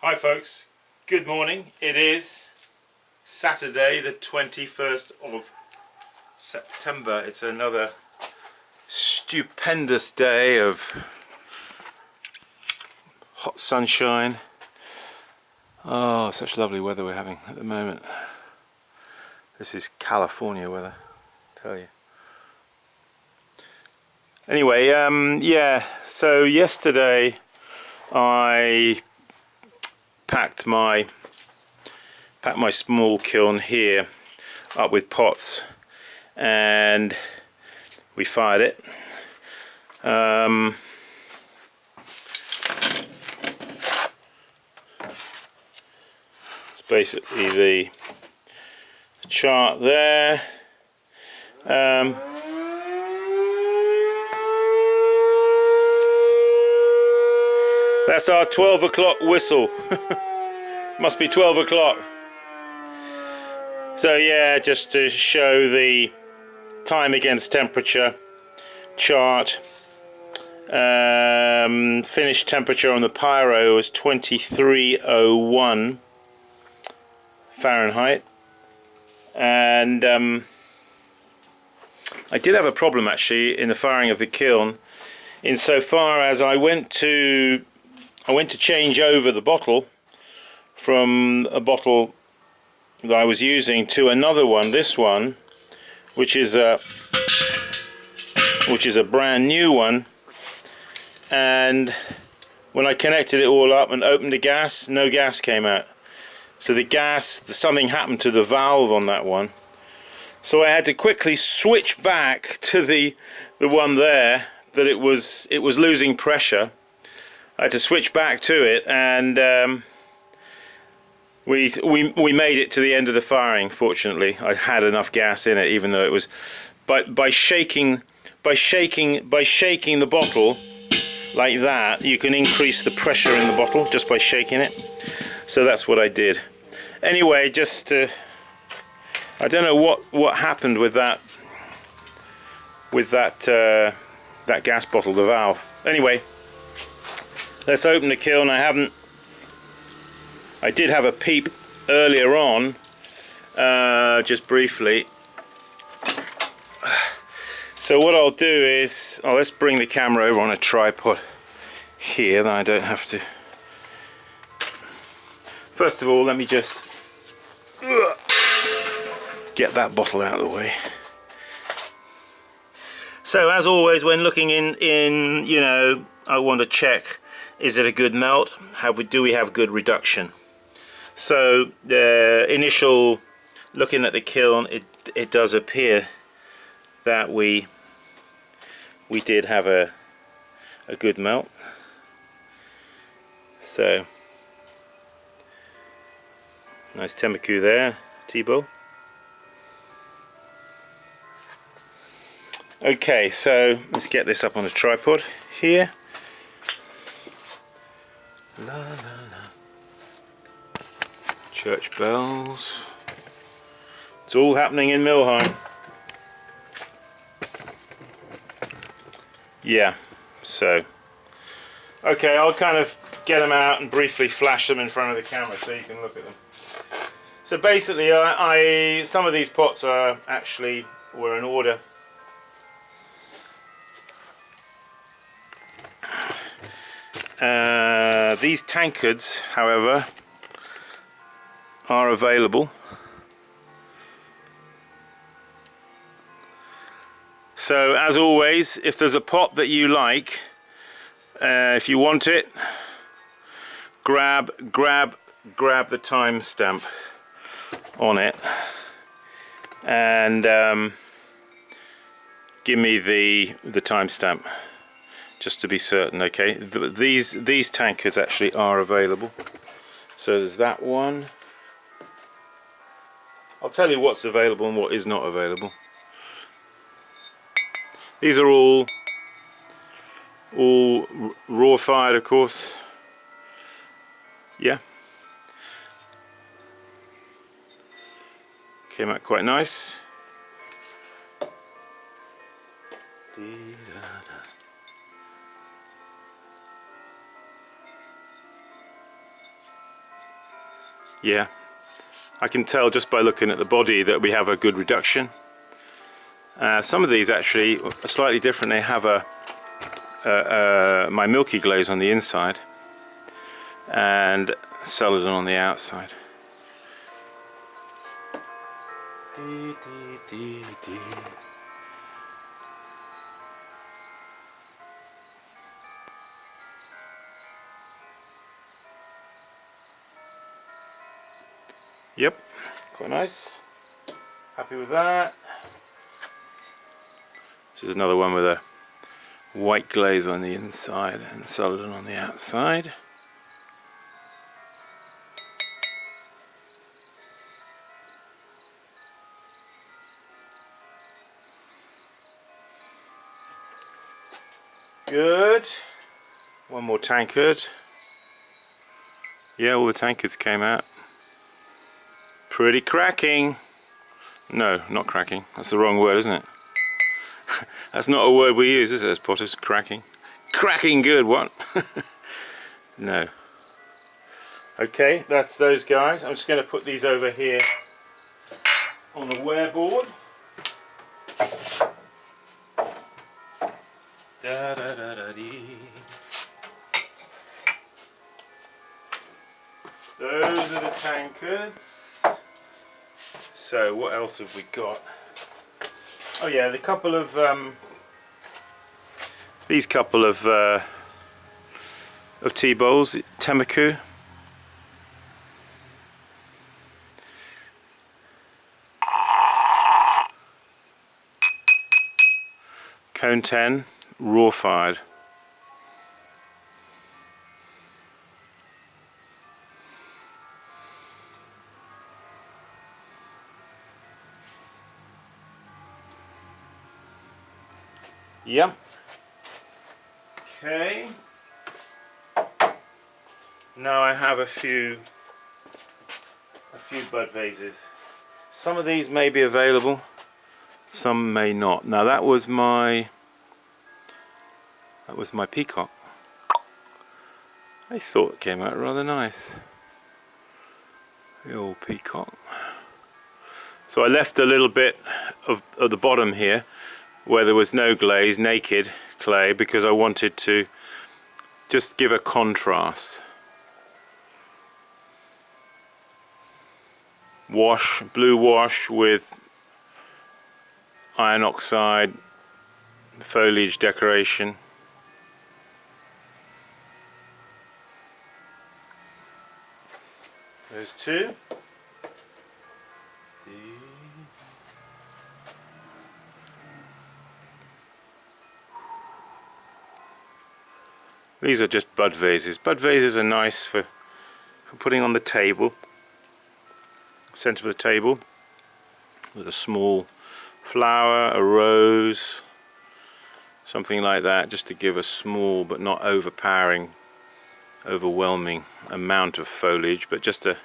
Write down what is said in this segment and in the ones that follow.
Hi folks, good morning. It is Saturday the 21st of September. It's another stupendous day of hot sunshine. Oh, such lovely weather we're having at the moment. This is California weather, I tell you. Anyway, yeah, so yesterday I packed my small kiln here up with pots and we fired it. It's basically the chart there. That's our 12 o'clock whistle. Must be 12 o'clock. So yeah, just to show the time against temperature chart. Finished temperature on the pyro was 2301 Fahrenheit. And I did have a problem actually in the firing of the kiln, insofar as I went to change over the bottle from a bottle that I was using to another one, this one, which is a brand new one, and when I connected it all up and opened the gas, no gas came out. So something happened to the valve on that one. So I had to quickly switch back to the one there that it was losing pressure. I had to switch back to it, and we made it to the end of the firing. Fortunately, I had enough gas in it, even though it was by shaking the bottle like that, you can increase the pressure in the bottle just by shaking it. So that's what I did. Anyway, just I don't know what happened with that gas bottle, the valve. Anyway, let's open the kiln. I did have a peep earlier on, just briefly. So what I'll do is, let's bring the camera over on a tripod here, then I don't have to. First of all, let me just get that bottle out of the way. So as always, when looking in, you know, I want to check, is it a good melt? Do we have good reduction? So the initial looking at the kiln, it does appear that we did have a good melt. So nice temperku there, T-bow. Okay, so let's get this up on a tripod here. La, la, la. Church bells. It's all happening in Milheim. Yeah, so okay, I'll kind of get them out and briefly flash them in front of the camera so you can look at them. So basically, some of these pots were in order. These tankards, however, are available. So as always, if there's a pot that you like, if you want it, grab the timestamp on it and give me the timestamp, just to be certain. Okay, these tankards actually are available. So there's that one. I'll tell you what's available and what is not available. These are all raw fired, of course. Yeah, came out quite nice. Yeah, I can tell just by looking at the body that we have a good reduction. Some of these actually are slightly different. They have my milky glaze on the inside and celadon on the outside. Yep, quite nice. Happy with that. This is another one with a white glaze on the inside and celadon on the outside. Good. One more tankard. Yeah, all the tankards came out. Pretty cracking. No, not cracking. That's the wrong word, isn't it? That's not a word we use, is it, as potters? Cracking. Cracking good, what? No. Okay, that's those guys. I'm just going to put these over here on the wear board. Da, da, da, da, dee. Those are the tankards. So what else have we got? Oh yeah, the couple of these couple of tea bowls, Temaku. Cone 10, raw fired. Yep. Okay. Now I have a few bud vases. Some of these may be available, some may not. Now that was my peacock. I thought it came out rather nice. The old peacock. So I left a little bit of the bottom here where there was no glaze, naked clay, because I wanted to just give a contrast. Wash, blue wash with iron oxide foliage decoration. Those two. These are just bud vases. Bud vases are nice for putting on the table, center of the table, with a small flower, a rose, something like that, just to give a small but not overwhelming amount of foliage, but just a,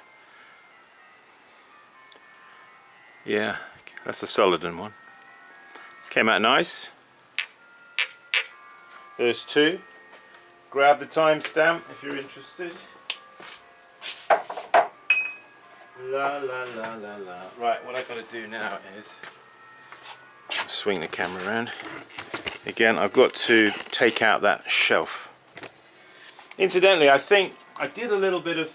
yeah, that's a celadon one. Came out nice. There's two. Grab the timestamp if you're interested. La la la la la. Right, what I've got to do now is swing the camera around. Again, I've got to take out that shelf. Incidentally, I think I did a little bit of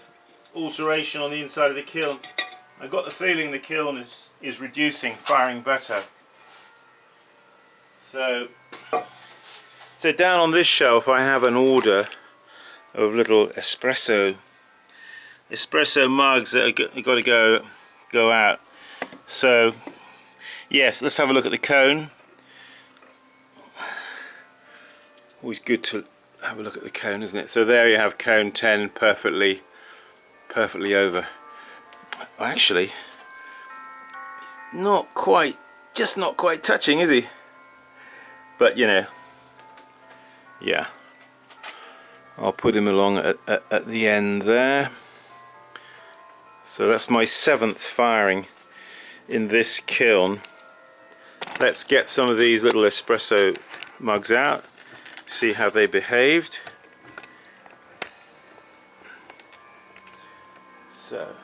alteration on the inside of the kiln. I got the feeling the kiln is reducing, firing better. So down on this shelf I have an order of little espresso mugs that are got to go out. So yes, let's have a look at the cone. Always good to have a look at the cone, isn't it? So there you have cone 10, perfectly over. Actually, he's just not quite touching, is he? But you know, yeah, I'll put him along at the end there. So that's my 7th firing in this kiln. Let's get some of these little espresso mugs out, see how they behaved. So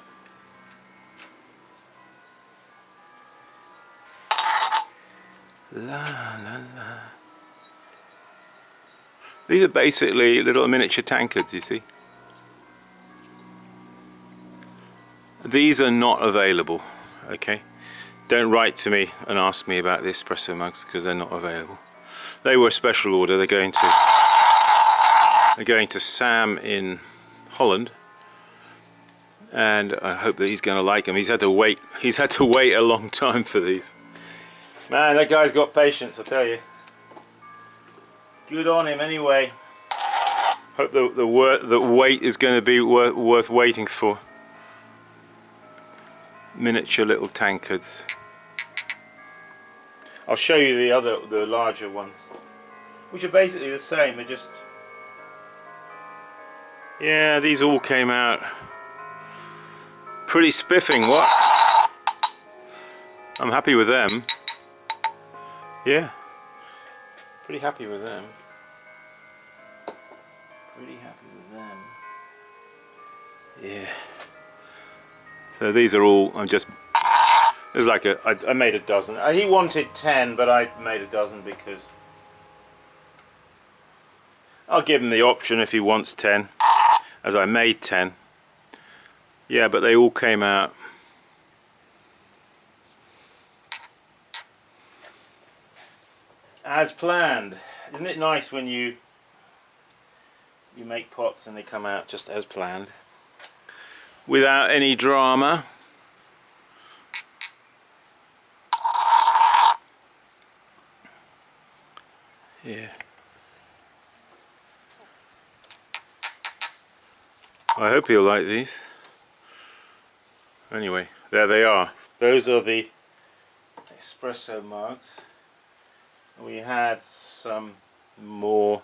La la la. These are basically little miniature tankards, you see. These are not available, okay? Don't write to me and ask me about the espresso mugs because they're not available. They were a special order. They're going to Sam in Holland, and I hope that he's going to like them. He's had to wait a long time for these. Man, that guy's got patience, I tell you. Good on him anyway. Hope the wait is going to be worth waiting for. Miniature little tankards. I'll show you the larger ones, which are basically the same. They're just, yeah, these all came out pretty spiffing. What? I'm happy with them. Yeah, pretty happy with them. Pretty happy with them. Yeah. So these are all, there's like I made a dozen. He wanted 10, but I made a dozen because I'll give him the option if he wants 10, as I made 10. Yeah, but they all came out as planned. Isn't it nice when you make pots and they come out just as planned, without any drama? Yeah. I hope he'll like these. Anyway, there they are. Those are the espresso mugs. We had some more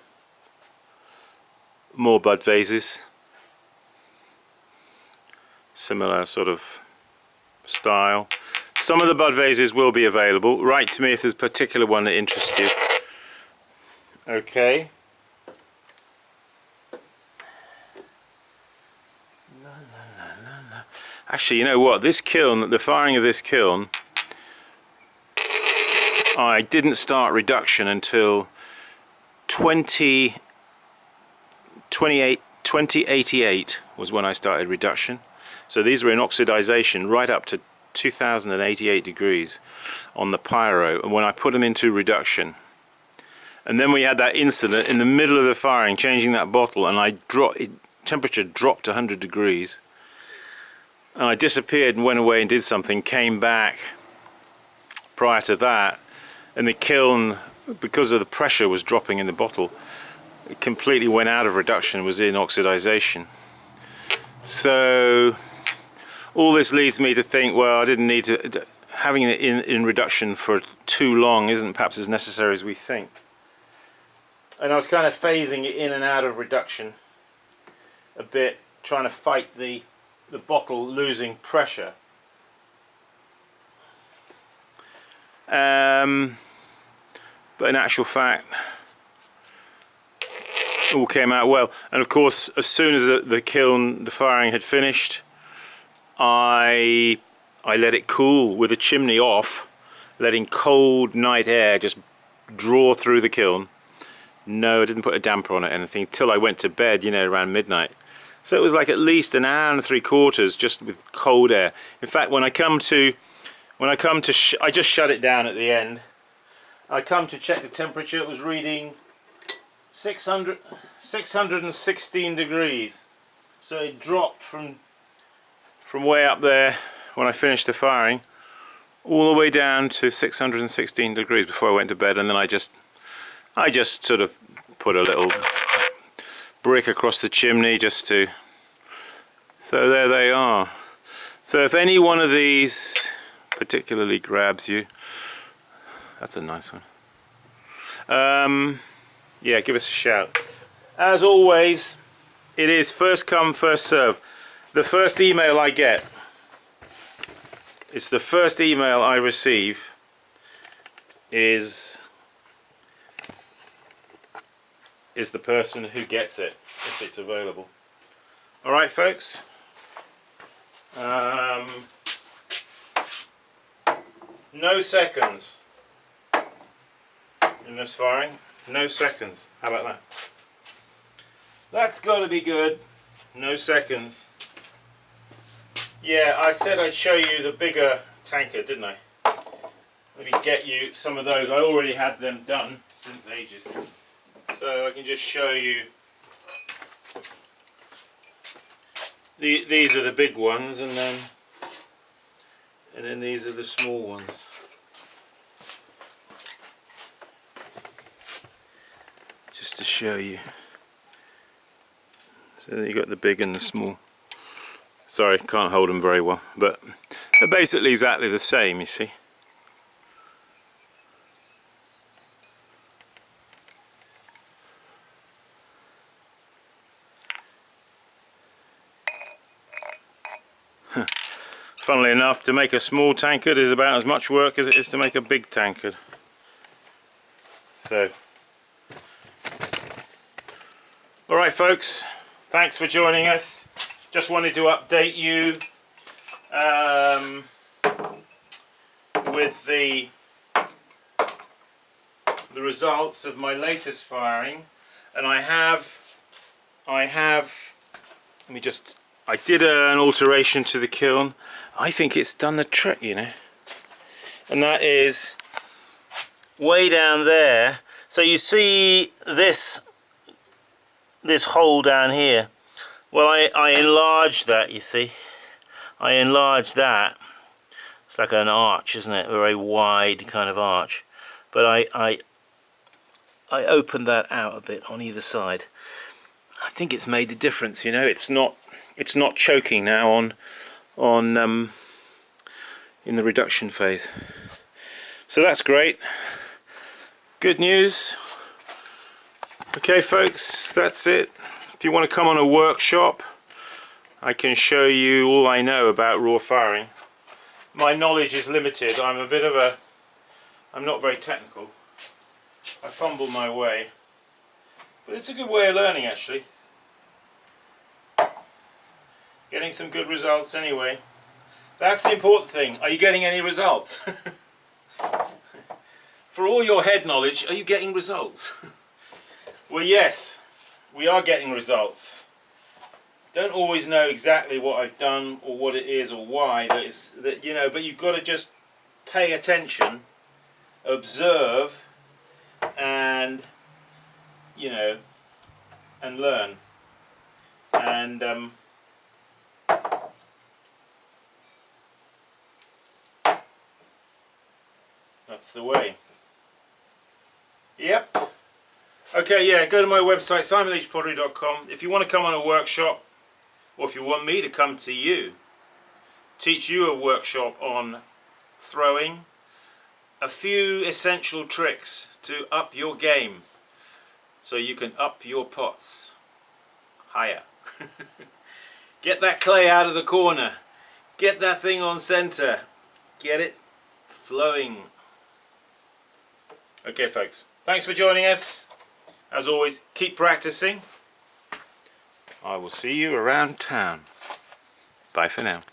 bud vases. Similar sort of style. Some of the bud vases will be available. Write to me if there's a particular one that interests you. Okay. Actually, you know what? This kiln, the firing of this kiln, I didn't start reduction until 2088 was when I started reduction. So these were in oxidization right up to 2088 degrees on the pyro, and when I put them into reduction, and then we had that incident in the middle of the firing, changing that bottle, and temperature dropped 100 degrees, and I disappeared and went away and did something, came back prior to that, and the kiln, because of the pressure was dropping in the bottle, it completely went out of reduction, was in oxidization. So all this leads me to think, well, I didn't need to, having it in reduction for too long isn't perhaps as necessary as we think. And I was kind of phasing it in and out of reduction a bit, trying to fight the bottle losing pressure. But in actual fact, it all came out well. And of course, as soon as the firing had finished, I let it cool with the chimney off, letting cold night air just draw through the kiln. No, I didn't put a damper on it or anything until I went to bed, you know, around midnight. So it was like at least an hour and 3/4 just with cold air. In fact, when I just shut it down at the end. I come to check the temperature. It was reading 616 degrees. So it dropped from way up there when I finished the firing, all the way down to 616 degrees before I went to bed, and then I just sort of put a little brick across the chimney just to, so there they are. So if any one of these particularly grabs you, that's a nice one. Yeah, give us a shout. As always, it is first come, first serve. The first email I get, it's the first email I receive, is the person who gets it, if it's available. Alright folks, no seconds. in this firing. No seconds. How about that? That's got to be good. No seconds. Yeah, I said I'd show you the bigger tanker, didn't I? Maybe get you some of those. I already had them done since ages. So I can just show you. These are the big ones, and then these are the small ones. Just to show you. So you got the big and the small. Sorry, can't hold them very well, but they're basically exactly the same, you see. Funnily enough, to make a small tankard is about as much work as it is to make a big tankard. So, alright folks, thanks for joining us. Just wanted to update you with the results of my latest firing, and I did an alteration to the kiln. I think it's done the trick, you know, and that is way down there. So you see this hole down here. Well, I enlarged that, you see. I enlarged that. It's like an arch, isn't it? A very wide kind of arch. But I opened that out a bit on either side. I think it's made the difference, you know. It's not choking now on in the reduction phase. So that's great. Good news. Okay folks, that's it. If you want to come on a workshop, I can show you all I know about raw firing. My knowledge is limited. I'm not very technical. I fumble my way. But it's a good way of learning, actually. Getting some good results anyway. That's the important thing. Are you getting any results? For all your head knowledge, are you getting results? Well, yes, we are getting results. Don't always know exactly what I've done or what it is or why that you know, but you've got to just pay attention, observe, and you know, and learn. And that's the way. Yep. Okay, yeah, go to my website, simonleachpottery.com. If you want to come on a workshop, or if you want me to come to you, teach you a workshop on throwing, a few essential tricks to up your game, so you can up your pots higher. Get that clay out of the corner. Get that thing on center. Get it flowing. Okay folks, thanks for joining us. As always, keep practicing. I will see you around town. Bye for now.